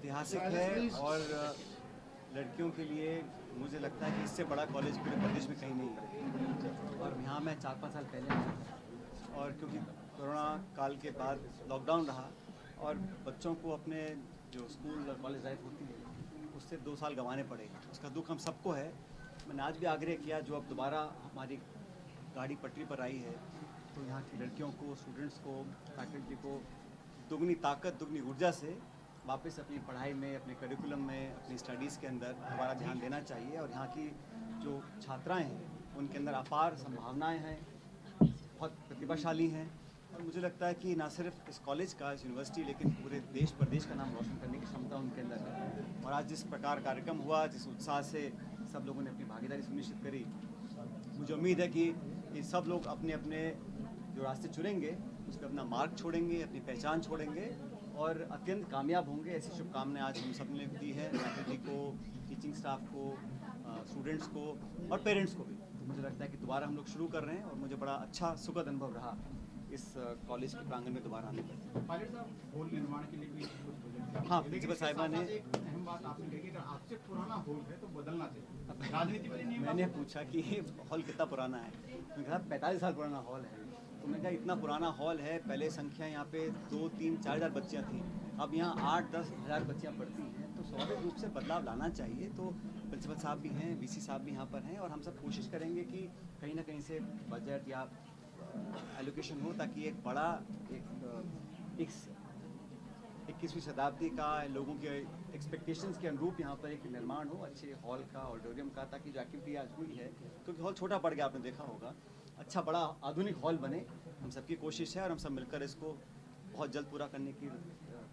ऐतिहासिक है और लड़कियों के लिए मुझे लगता है कि इससे बड़ा कॉलेज पूरे प्रदेश में कहीं नहीं है। और यहाँ मैं 4-5 साल पहले आया था और क्योंकि कोरोना काल के बाद लॉकडाउन रहा और बच्चों को अपने जो स्कूल और कॉलेज लाइफ होती है उससे 2 साल गंवाने पड़े। उसका दुख हम सबको है। मैंने आज भी आग्रह किया, जो अब दोबारा हमारी गाड़ी पटरी पर आई है तो यहाँ की लड़कियों को, स्टूडेंट्स को, फैकल्टी को दुगनी ताकत, दुगनी ऊर्जा से वापस अपनी पढ़ाई में, अपने करिकुलम में, अपनी स्टडीज़ के अंदर दोबारा ध्यान देना चाहिए। और यहाँ की जो छात्राएं हैं उनके अंदर अपार संभावनाएं हैं, बहुत प्रतिभाशाली हैं और मुझे लगता है कि ना सिर्फ इस कॉलेज का, इस यूनिवर्सिटी, लेकिन पूरे देश प्रदेश का नाम रोशन करने की क्षमता उनके अंदर है। और आज जिस प्रकार कार्यक्रम हुआ, जिस उत्साह से सब लोगों ने अपनी भागीदारी सुनिश्चित करी, मुझे उम्मीद है कि ये सब लोग अपने अपने जो रास्ते चुनेंगे उस पर अपना मार्ग छोड़ेंगे, अपनी पहचान छोड़ेंगे और अत्यंत कामयाब होंगे। ऐसी शुभकामनाएं आज हम सब ने दी है, फैकल्टी को, टीचिंग स्टाफ को, स्टूडेंट्स को और पेरेंट्स को भी। तो मुझे लगता है कि दोबारा हम लोग शुरू कर रहे हैं और मुझे बड़ा अच्छा सुखद अनुभव रहा इस कॉलेज के प्रांगण में दोबारा आने का। पायलट साहब, हॉल निर्माण के लिए भी कुछ बजट, हाँ, प्रिंसिपल साहिबा ने एक अहम बात आपने कही कि आपसे पुराना हॉल है तो बदलना चाहिए। राजनीति में नहीं, मैंने पूछा कि ये हॉल कितना पुराना है, मैंने कहा 45 साल पुराना हॉल है। तो मैंने कहा इतना पुराना हॉल है, पहले संख्या यहाँ पे 2, 3, 4 हज़ार बच्चियाँ थीं, अब यहाँ 8-10 हज़ार बच्चियाँ पढ़ती हैं। तो स्वाभाविक रूप से बदलाव लाना चाहिए। तो प्रिंसिपल साहब भी हैं, वीसी साहब भी यहाँ पर हैं और हम सब कोशिश करेंगे कि कहीं ना कहीं से बजट या एलोकेशन हो ताकि एक बड़ा एक 21वीं शताब्दी का लोगों के एक्सपेक्टेशंस के अनुरूप यहाँ पर एक निर्माण हो अच्छे हॉल का, ऑडिटोरियम का, ताकि जो एक्टिविटी आज हुई है, क्योंकि हॉल छोटा पड़ गया, आपने देखा होगा, अच्छा बड़ा आधुनिक हॉल बने। हम सबकी कोशिश है और हम सब मिलकर इसको बहुत जल्द पूरा करने की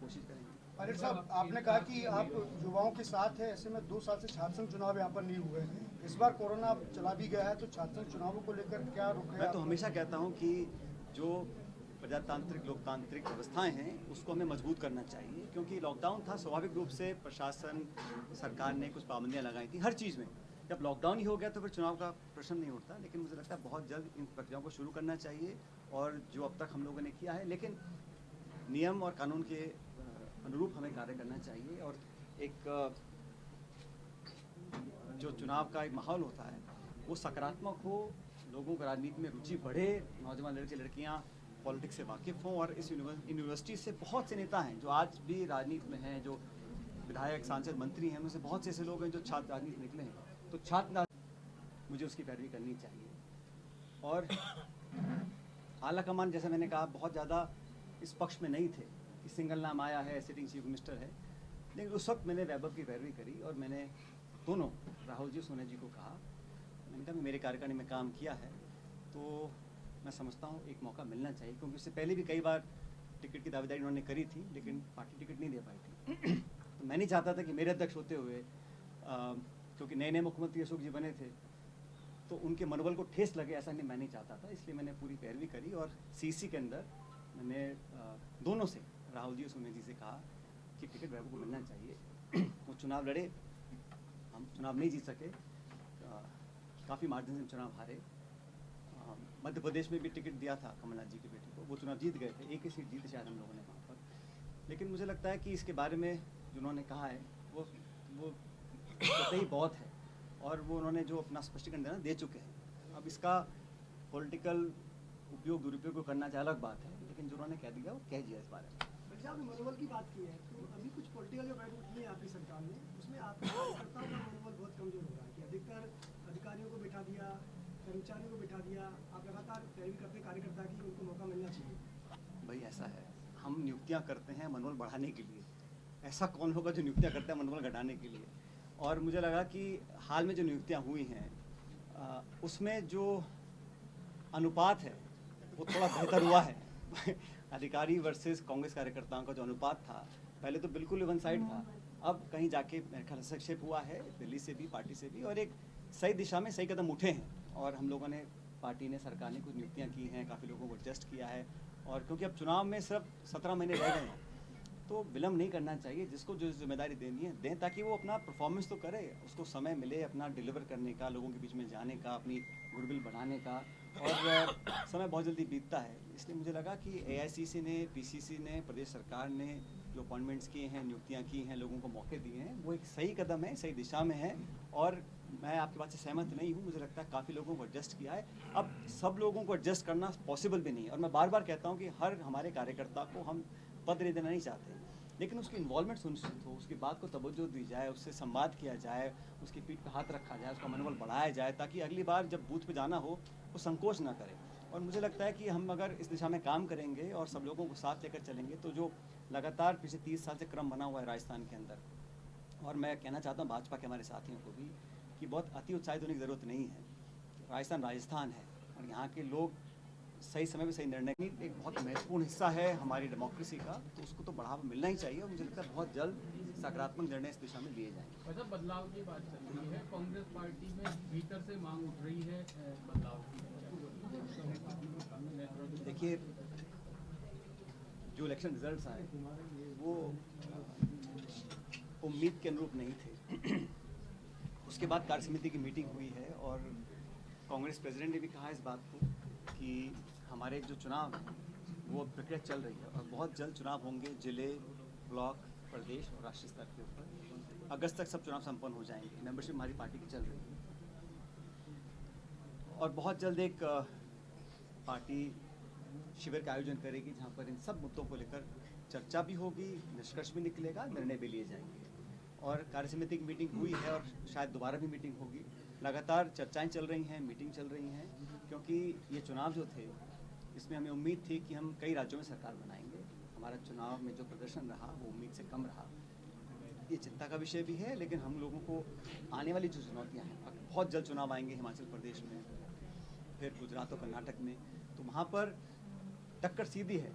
कोशिश करेंगे। पायलट साहब, आपने कहा कि आप युवाओं के साथ हैं, ऐसे में 2 साल से छात्र संघ चुनाव यहाँ पर नहीं हुए। इस बार कोरोना चला भी गया है तो छात्र संघ चुनावों को लेकर क्या रुख है? मैं तो हमेशा कहता हूँ कि जो प्रजातांत्रिक, लोकतांत्रिक व्यवस्थाएं हैं उसको हमें मजबूत करना चाहिए, क्योंकि लॉकडाउन था, स्वाभाविक रूप से प्रशासन, सरकार ने कुछ पाबंदियां लगाई थी हर चीज़ में। जब लॉकडाउन ही हो गया तो फिर चुनाव का प्रश्न नहीं उठता। लेकिन मुझे लगता है बहुत जल्द इन प्रक्रियाओं को शुरू करना चाहिए और जो अब तक हम लोगों ने किया है, लेकिन नियम और कानून के अनुरूप हमें कार्य करना चाहिए। और एक जो चुनाव का एक माहौल होता है वो सकारात्मक हो, लोगों को राजनीति में रुचि बढ़े, नौजवान लड़के लड़कियाँ पॉलिटिक्स से वाकिफ़ हों। और इस यूनिवर्सिटी से बहुत से नेता हैं जो आज भी राजनीति में हैं, जो विधायक, सांसद, मंत्री हैं, उनमें से बहुत से ऐसे लोग हैं जो छात्र राजनीति निकले हैं। तो छात्र मुझे उसकी पैरवी करनी चाहिए। और आला कमान, जैसे मैंने कहा, बहुत ज़्यादा इस पक्ष में नहीं थे कि सिंगल नाम आया है, सिटिंग चीफ मिनिस्टर है, लेकिन उस वक्त मैंने वैभव की पैरवी करी और मैंने दोनों, राहुल जी, सोनिया जी को कहा, मैंने कहा मेरे कार्यकारिणी में काम किया है तो मैं समझता हूँ एक मौका मिलना चाहिए, क्योंकि उससे पहले भी कई बार टिकट की दावेदारी उन्होंने करी थी लेकिन पार्टी टिकट नहीं दे पाई थी। तो मैं नहीं चाहता था कि मेरे अध्यक्ष होते हुए, क्योंकि नए नए मुख्यमंत्री अशोक जी बने थे, तो उनके मनोबल को ठेस लगे, ऐसा नहीं, मैं नहीं चाहता था। इसलिए मैंने पूरी पैरवी करी और सीसी के अंदर मैंने दोनों से, राहुल जी और सोनिया जी से कहा कि टिकट वैभव को मिलना चाहिए। वो चुनाव लड़े, हम चुनाव नहीं जीत सके, काफ़ी मार्जिन से हम चुनाव हारे। मध्य प्रदेश में भी टिकट दिया था कमलनाथ जी की बेटी को, वो चुनाव जीत गए थे, एक ही सीट जीती शायद हम लोगों ने वहाँ पर। लेकिन मुझे लगता है कि इसके बारे में जो उन्होंने कहा है वो सही बहुत है और वो उन्होंने जो अपना स्पष्टीकरण देना दे चुके हैं। अब इसका पॉलिटिकल उपयोग दुरुपयोग करना चाहे अलग बात है, लेकिन जो उन्होंने कह दिया वो कह दिया इस बारे में। आपने मनोबल की बात की है, तो अभी कुछ पॉलिटिकल जो बैठ उठी है आपकी सरकार ने, उसमें आपके कार्यकर्ताओं का मनोबल बहुत कमजोर हो रहा है कि अधिकतर अधिकारियों को बिठा दिया, कर्मचारियों को बिठा दिया। आप लगातार पैरवी करते कार्यकर्ता की, उनको मौका मिलना चाहिए। भाई ऐसा है, हम नियुक्तियाँ करते हैं मनोबल बढ़ाने के लिए, ऐसा कौन होगा जो नियुक्तियाँ करता है मनोबल घटाने के लिए। और मुझे लगा कि हाल में जो नियुक्तियाँ हुई हैं उसमें जो अनुपात है वो थोड़ा बेहतर हुआ है। अधिकारी वर्सेस कांग्रेस कार्यकर्ताओं का जो अनुपात था पहले तो बिल्कुल वन साइड था, अब कहीं जाके मेरे ख्याल से हस्तक्षेप हुआ है दिल्ली से भी, पार्टी से भी, और एक सही दिशा में सही कदम उठे हैं। और हम लोगों ने, पार्टी ने, सरकार ने कुछ नियुक्तियाँ की हैं, काफ़ी लोगों को एडजस्ट किया है। और क्योंकि अब चुनाव में सिर्फ 17 महीने रह गए हैं तो विलम्ब नहीं करना चाहिए, जिसको जो जिम्मेदारी देनी है दें, ताकि वो अपना परफॉर्मेंस तो करे, उसको समय मिले अपना डिलीवर करने का, लोगों के बीच में जाने का, अपनी गुडविल बढ़ाने का। और समय बहुत जल्दी बीतता है, इसलिए मुझे लगा कि एआईसीसी ने, पीसीसी ने, प्रदेश सरकार ने जो अपॉइंटमेंट्स किए हैं, नियुक्तियां की हैं, लोगों को मौके दिए हैं, वो एक सही कदम है, सही दिशा में है। और मैं आपकी बात से सहमत नहीं हूँ, मुझे लगता है काफ़ी लोगों को एडजस्ट किया है। अब सब लोगों को एडजस्ट करना पॉसिबल भी नहीं है, और मैं बार बार कहता हूँ कि हर हमारे कार्यकर्ता को हम पद नहीं देना नहीं चाहते, लेकिन उसकी इन्वॉल्वमेंट सुनिश्चित हो, उसकी बात को तवज्जो दी जाए, उससे संवाद किया जाए, उसकी पीठ पे हाथ रखा जाए, उसका मनोबल बढ़ाया जाए, ताकि अगली बार जब बूथ पे जाना हो वो संकोच ना करे। और मुझे लगता है कि हम अगर इस दिशा में काम करेंगे और सब लोगों को साथ लेकर चलेंगे, तो जो लगातार पिछले 30 साल से क्रम बना हुआ है राजस्थान के अंदर, और मैं कहना चाहता हूँ भाजपा के हमारे साथियों को भी कि बहुत अति उत्साहित होने की ज़रूरत नहीं है। राजस्थान राजस्थान है, और यहाँ के लोग सही समय पे सही निर्णय, एक बहुत महत्वपूर्ण हिस्सा है हमारी डेमोक्रेसी का, तो उसको तो बढ़ावा मिलना ही चाहिए। और मुझे लगता है बहुत जल्द सकारात्मक निर्णय इस दिशा में लिए जाएंगे। मतलब बदलाव की बात चल रही है, कांग्रेस पार्टी में भीतर से मांग उठ रही है बदलाव की। देखिए, जो इलेक्शन रिजल्ट्स आए वो उम्मीद के अनुरूप नहीं थे। उसके बाद कार्य समिति की मीटिंग हुई है, और कांग्रेस प्रेसिडेंट ने भी कहा इस बात को कि हमारे जो चुनाव हैं वो प्रक्रिया चल रही है, और बहुत जल्द चुनाव होंगे जिले, ब्लॉक, प्रदेश और राष्ट्रीय स्तर के ऊपर। अगस्त तक सब चुनाव संपन्न हो जाएंगे। मेंबरशिप हमारी पार्टी की चल रही है, और बहुत जल्द एक पार्टी शिविर का आयोजन करेगी, जहाँ पर इन सब मुद्दों को लेकर चर्चा भी होगी, निष्कर्ष भी निकलेगा, निर्णय भी लिए जाएंगे। और कार्य समिति की मीटिंग हुई है, और शायद दोबारा भी मीटिंग होगी। लगातार चर्चाएं चल रही हैं, मीटिंग चल रही हैं, क्योंकि ये चुनाव जो थे इसमें हमें उम्मीद थी कि हम कई राज्यों में सरकार बनाएंगे। हमारा चुनाव में जो प्रदर्शन रहा वो उम्मीद से कम रहा, ये चिंता का विषय भी है। लेकिन हम लोगों को आने वाली जो चुनौतियाँ हैं, बहुत जल्द चुनाव आएंगे हिमाचल प्रदेश में, फिर गुजरात और कर्नाटक में, तो वहाँ पर टक्कर सीधी है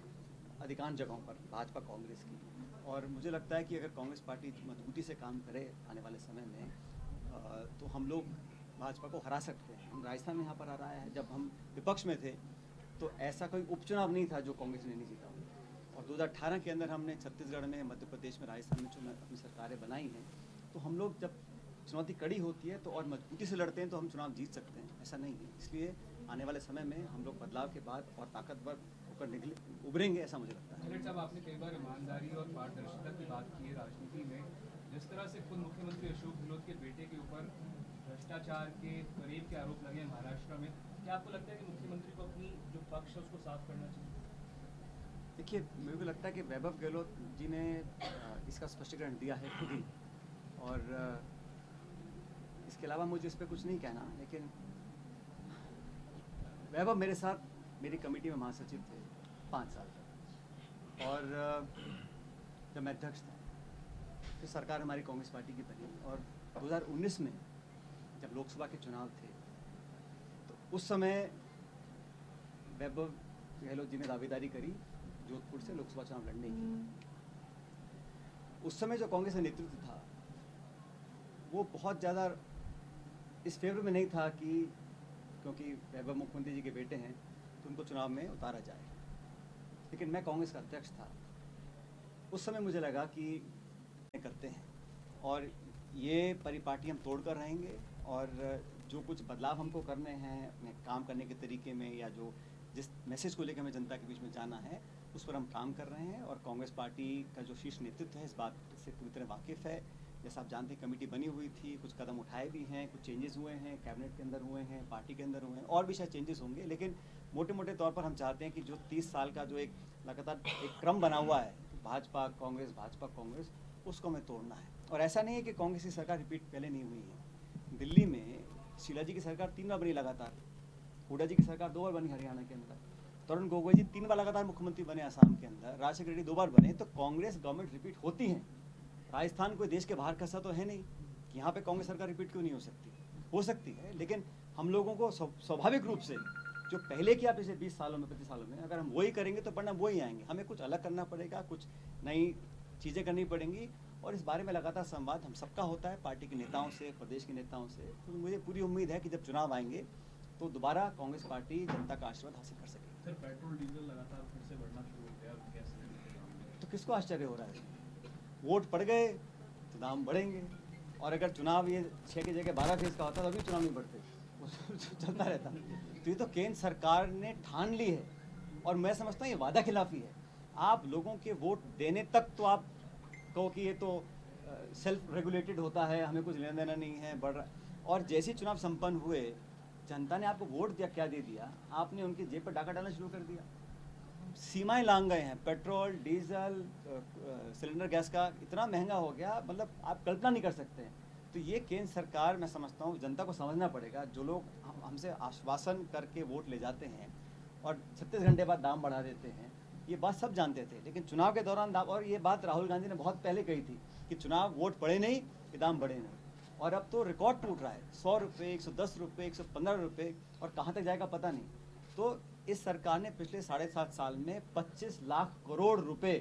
अधिकांश जगहों पर भाजपा कांग्रेस की। और मुझे लगता है कि अगर कांग्रेस पार्टी मजबूती से काम करे आने वाले समय में, तो हम लोग भाजपा को हरा सकते हैं। हम राजस्थान में यहाँ पर हराया है, जब हम विपक्ष में थे तो ऐसा कोई उपचुनाव नहीं था जो कांग्रेस ने नहीं जीता। और 2018 के अंदर हमने छत्तीसगढ़ में, मध्य प्रदेश में, राजस्थान में चुनाव अपनी सरकारें बनाई हैं। तो हम लोग जब चुनौती कड़ी होती है तो और मजबूती से लड़ते हैं तो हम चुनाव जीत सकते हैं, ऐसा नहीं है। इसलिए आने वाले समय में हम लोग बदलाव के बाद और ताकतवर होकर उभरेंगे, ऐसा मुझे लगता है। खैर साहब, आपने कई बार ईमानदारी और पारदर्शिता की बात की है राजनीति में। जिस तरह से खुद मुख्यमंत्री अशोक गहलोत के बेटे के ऊपर भ्रष्टाचार के फरेब के आरोप लगे हैं महाराष्ट्र में, क्या आपको लगता है कि मुख्यमंत्री को अपनी जो पक्ष है उसको साफ करना चाहिए? देखिए, मेरे को लगता है कि वैभव गहलोत जी ने इसका स्पष्टीकरण दिया है खुद ही, और इसके अलावा मुझे इस पर कुछ नहीं कहना। लेकिन वैभव मेरे साथ मेरी कमेटी में महासचिव थे 5 साल तक, और जब मैं अध्यक्ष था फिर सरकार हमारी कांग्रेस पार्टी की बनी, और 2019 में जब लोकसभा के चुनाव थे तो उस समय वैभव गहलोत जी ने दावेदारी करी जोधपुर से लोकसभा चुनाव लड़ने की। उस समय जो कांग्रेस का नेतृत्व था वो बहुत ज़्यादा इस फेवर में नहीं था कि क्योंकि वैभव मुख्यमंत्री जी के बेटे हैं तो उनको चुनाव में उतारा जाए। लेकिन मैं कांग्रेस का अध्यक्ष था, उस समय मुझे लगा कि करते हैं और ये परिपाटी हम तोड़ कर रहेंगे, और जो कुछ बदलाव हमको करने हैं अपने काम करने के तरीके में, या जो जिस मैसेज को लेकर हमें जनता के बीच में जाना है उस पर हम काम कर रहे हैं। और कांग्रेस पार्टी का जो शीर्ष नेतृत्व है इस बात से पूरी तरह वाकिफ़ है। जैसा आप जानते हैं कमेटी बनी हुई थी, कुछ कदम उठाए भी हैं, कुछ चेंजेस हुए हैं, कैबिनेट के अंदर हुए हैं, पार्टी के अंदर हुए हैं, और भी शायद चेंजेस होंगे। लेकिन मोटे मोटे तौर पर हम चाहते हैं कि जो 30 साल का जो एक लगातार एक क्रम बना हुआ है भाजपा कांग्रेस, उसको हमें तोड़ना है। और ऐसा नहीं है कि कांग्रेस की सरकार रिपीट पहले नहीं हुई है। दिल्ली में शीला जी की सरकार 3 बार बनी लगातार, हुड्डा जी की सरकार 2 बार बनी हरियाणा के अंदर, तरुण गोगोई जी 3 बार लगातार मुख्यमंत्री बने असम के अंदर, राजशेखर रेड्डी 2 बार बने। तो कांग्रेस गवर्नमेंट रिपीट होती है। राजस्थान कोई देश के बाहर का सा तो है नहीं कि यहाँ पे कांग्रेस सरकार रिपीट क्यों नहीं हो सकती, हो सकती है। लेकिन हम लोगों को स्वाभाविक रूप से जो पहले किया पिछले 20 सालों में 25 सालों में, अगर हम वही करेंगे तो परिणाम वही आएंगे। हमें कुछ अलग करना पड़ेगा, कुछ नई चीज़ें करनी पड़ेंगी, और इस बारे में लगातार संवाद हम सबका होता है पार्टी के नेताओं से, प्रदेश के नेताओं से। तो मुझे पूरी उम्मीद है कि जब चुनाव आएंगे तो दोबारा कांग्रेस पार्टी जनता का आशीर्वाद हासिल कर सकेगी। सर, पेट्रोल डीजल लगातार फिर से बढ़ना शुरू हो गया, कैसे? तो किसको आश्चर्य हो रहा है? वोट पड़ गए तो दाम बढ़ेंगे, और अगर चुनाव ये 6 की जगह 12 फेज का होता तो अभी चुनाव नहीं बढ़ते, चलता रहता। तो ये तो केंद्र सरकार ने ठान ली है, और मैं समझता हूँ ये वादा खिलाफी है। आप लोगों के वोट देने तक तो आप कहो कि ये तो सेल्फ रेगुलेटेड होता है, हमें कुछ लेना देना नहीं है, बढ़ रहा। और जैसे ही चुनाव संपन्न हुए, जनता ने आपको वोट दिया, क्या दे दिया? आपने उनकी जेब पर डाका डालना शुरू कर दिया। सीमाएं लांग गए हैं, पेट्रोल, डीजल, सिलेंडर गैस का इतना महंगा हो गया, मतलब आप कल्पना नहीं कर सकते हैं। तो ये केंद्र सरकार, मैं समझता हूँ जनता को समझना पड़ेगा। जो लोग हमसे आश्वासन करके वोट ले जाते हैं और 36 घंटे बाद दाम बढ़ा देते हैं, ये बात सब जानते थे, लेकिन चुनाव के दौरान दाम, और ये बात राहुल गांधी ने बहुत पहले कही थी कि चुनाव वोट पड़े नहीं कि दाम बढ़े नहीं। और अब तो रिकॉर्ड टूट रहा है, 100 रुपये, 110 रुपये, 115 रुपये, और कहाँ तक जाएगा पता नहीं। तो इस सरकार ने पिछले 7.5 साल में 25 लाख करोड़ रुपए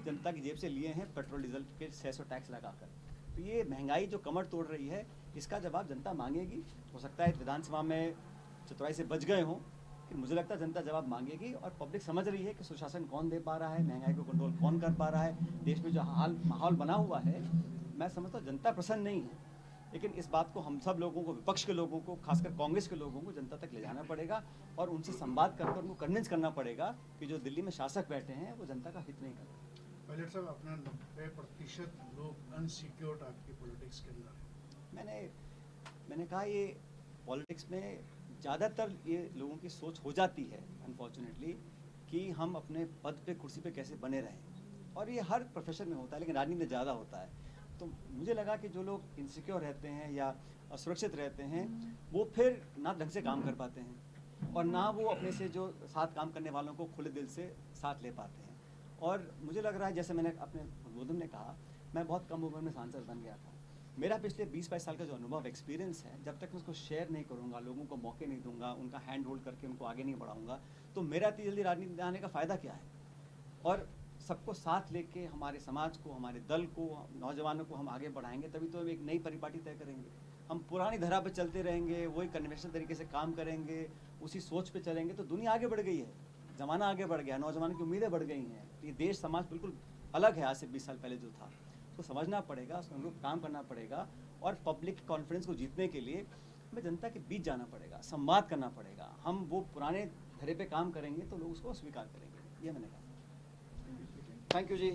जनता की जेब से लिए हैं पेट्रोल डीजल के 600 टैक्स लगाकर। तो ये महंगाई जो कमर तोड़ रही है, इसका जवाब जनता मांगेगी। हो सकता है विधानसभा में चतुराई से बच गए हों, कि मुझे लगता है जनता जवाब मांगेगी, और पब्लिक समझ रही है कि सुशासन कौन दे पा रहा है, महंगाई को कंट्रोल कौन कर पा रहा है। देश में जो माहौल बना हुआ है, मैं समझता हूँ जनता प्रसन्न नहीं है, लेकिन इस बात को हम सब लोगों को, विपक्ष के लोगों को, खासकर कांग्रेस के लोगों को जनता तक ले जाना पड़ेगा और उनसे संवाद कर उनको कन्विंस करना पड़ेगा कि जो दिल्ली में शासक बैठे हैं वो जनता का हित नहीं कर रहे। पायलट साहब, अपना 90% लोग अनसिक्योर्ड आपकी पॉलिटिक्स के अंदर है। मैंने कहा ये पॉलिटिक्स में ज़्यादातर ये लोगों की सोच हो जाती है अनफॉर्चुनेटली कि हम अपने पद पे, कुर्सी पे कैसे बने रहें, और ये हर प्रोफेशन में होता है, लेकिन राजनीति में ज़्यादा होता है। तो मुझे लगा कि जो लोग इनसिक्योर रहते हैं या असुरक्षित रहते हैं, वो फिर ना ढंग से काम कर पाते हैं और ना वो अपने से जो साथ काम करने वालों को खुले दिल से साथ ले पाते हैं। और मुझे लग रहा है, जैसे मैंने अपने उद्बोधन में कहा, मैं बहुत कम उम्र में सांसद बन गया था। मेरा पिछले 20-22 साल का जो अनुभव, एक्सपीरियंस है, जब तक मैं उसको शेयर नहीं करूँगा, लोगों को मौके नहीं दूंगा, उनका हैंड होल्ड करके उनको आगे नहीं बढ़ाऊंगा, तो मेरा इतनी जल्दी राजनीति में आने का फ़ायदा क्या है? और सबको साथ लेके हमारे समाज को, हमारे दल को, नौजवानों को हम आगे बढ़ाएंगे, तभी तो हम एक नई परिपाटी तय करेंगे। हम पुरानी धारा पर चलते रहेंगे, वही कन्वेंशनल तरीके से काम करेंगे, उसी सोच पे चलेंगे, तो दुनिया आगे बढ़ गई है, ज़माना आगे बढ़ गया, नौजवानों की उम्मीदें बढ़ गई हैं। ये देश समाज बिल्कुल अलग है आज से 20 साल पहले जो था। तो समझना पड़ेगा, उसको काम करना पड़ेगा, और पब्लिक कॉन्फिडेंस को जीतने के लिए हमें जनता के बीच जाना पड़ेगा, संवाद करना पड़ेगा। हम वो पुराने धरे पे काम करेंगे तो लोग उसको स्वीकार करेंगे, ये मैंने कहा। Thank you ji.